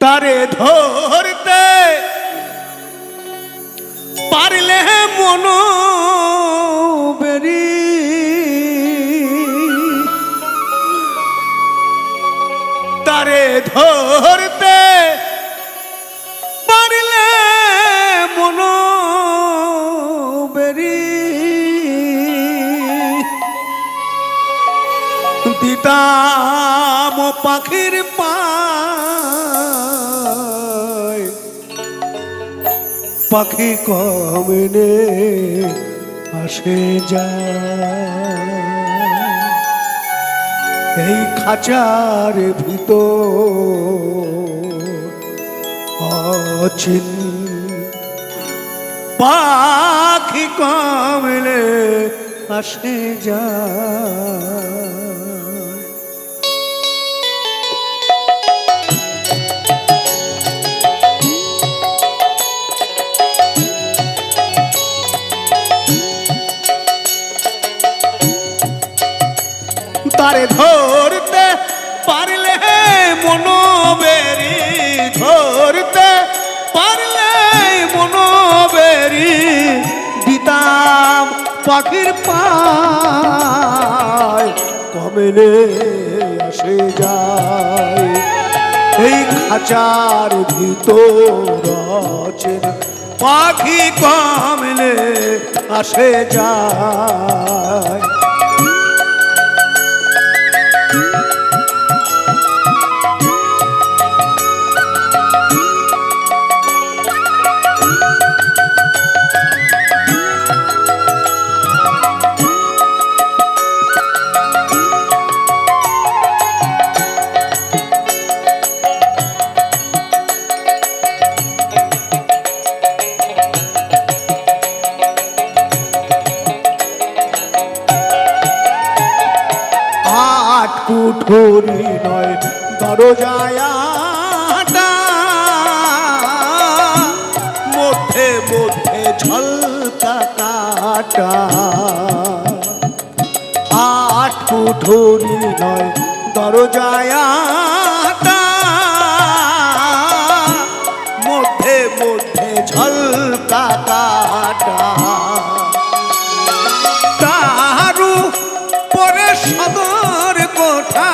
তারে ধরতে পারলে মন বেরি তারে ধরতে পারলে মন বেরি দিতাম পাখির পায় পাখি কমনে আসে যায় এই খাঁচার ভিতর অচিন পাখি কমনে আসে যায়। তারে ধরতে পারলে মন বেরি ধরতে পারলে মন বেরি দিতাম পাখির পায় কমলে আসে যায় এই খাঁচার ভিতর অচেন পাখি কমলে আসে যায়। কুঠুরি নয় দরজায়াটা মধ্যে মধ্যে ঝলকা কাটা আট কুঠুরি নয় দরজায়াটা মধ্যে মধ্যে ঝলকা কাটা তারু পরে সদর কোঠা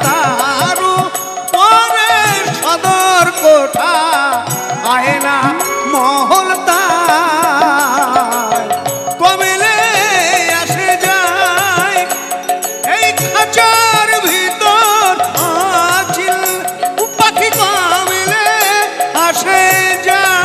তারু পরে সদর কোঠা আয়না মহল তাই কমলে আসে যায় এই খাঁচার ভিতর আছিল পাখি কমলে আসে যায়।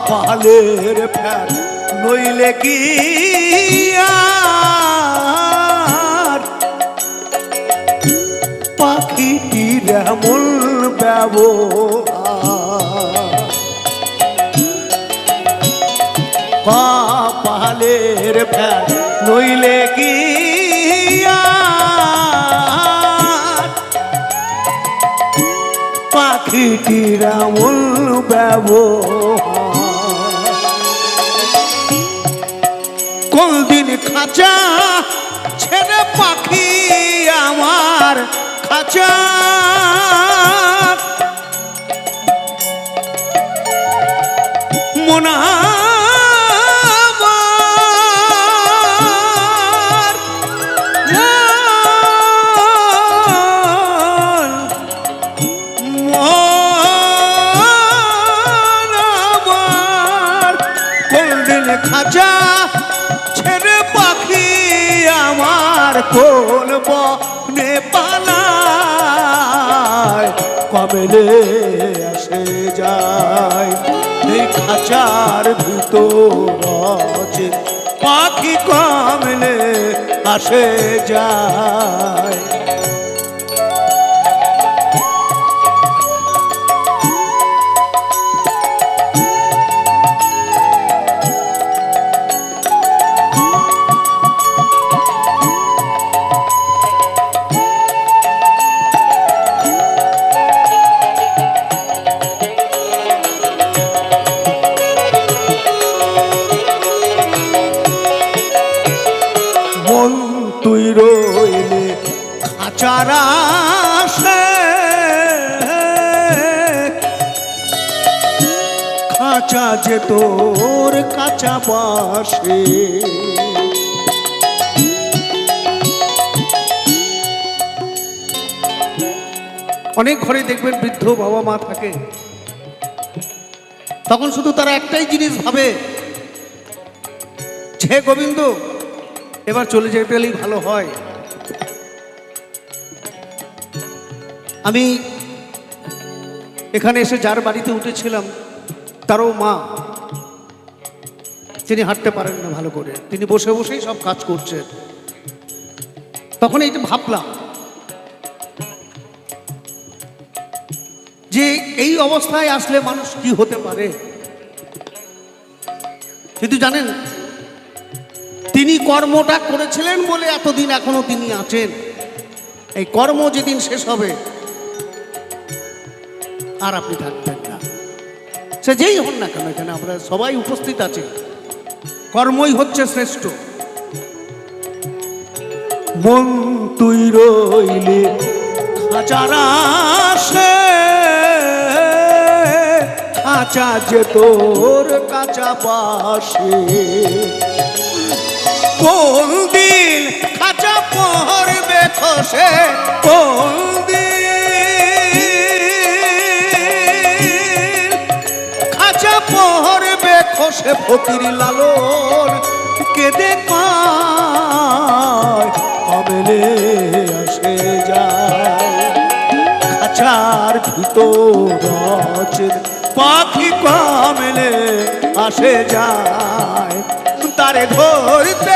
পালের ফের নইলে কি আর পাখিটির এমন ব্যবহার পালের ফের নইলে কি আর পাখিটির এমন ব্যবহার কোনদিন খাঁচা ছেড়ে পাখি আমার খাঁচা মনা খাঁচা ছেড়ে পাখি আমার কোন বনে পালায় কমলে আসে যায় এই খাঁচার ভিতর আছে পাখি কমলে আসে যায়। রইলে খাঁচার আসে, খাঁচা যে তোর কাঁচা বাসে। অনেক ঘরে দেখবেন বৃদ্ধ বাবা মা থাকে, তখন শুধু তারা একটাই জিনিস ভাবে, হে গোবিন্দ এবার চলে যেতে গেলেই ভালো হয়। আমি এখানে এসে যার বাড়িতে উঠেছিলাম তারও মা, তিনি হাঁটতে পারেন না ভালো করে, তিনি বসে বসেই সব কাজ করছেন। তখন এইটা ভাবলাম যে এই অবস্থায় আসলে মানুষ কি হতে পারে। কিন্তু জানেন, তিনি কর্মটা করেছিলেন বলে এতদিন এখনো তিনি আছেন। এই কর্ম যেদিন শেষ হবে আর আপনি থাকবেন না, সে যেই হন না কেন। এখানে আমরা সবাই উপস্থিত আছি, কর্মই হচ্ছে শ্রেষ্ঠ। মন তুই রইলে খাঁচার আসে, খাঁচা যে তোর কাঁচা বাসে। কোন দিন খাঁচা পড়বে খসে, কোন দিন খাঁচা পড়বে খসে। ফকির লালন কেঁদে কয় কমলে আসে যায়, খাঁচার ভিতর পাখি কমলে আসে যায়। তারে ধরতে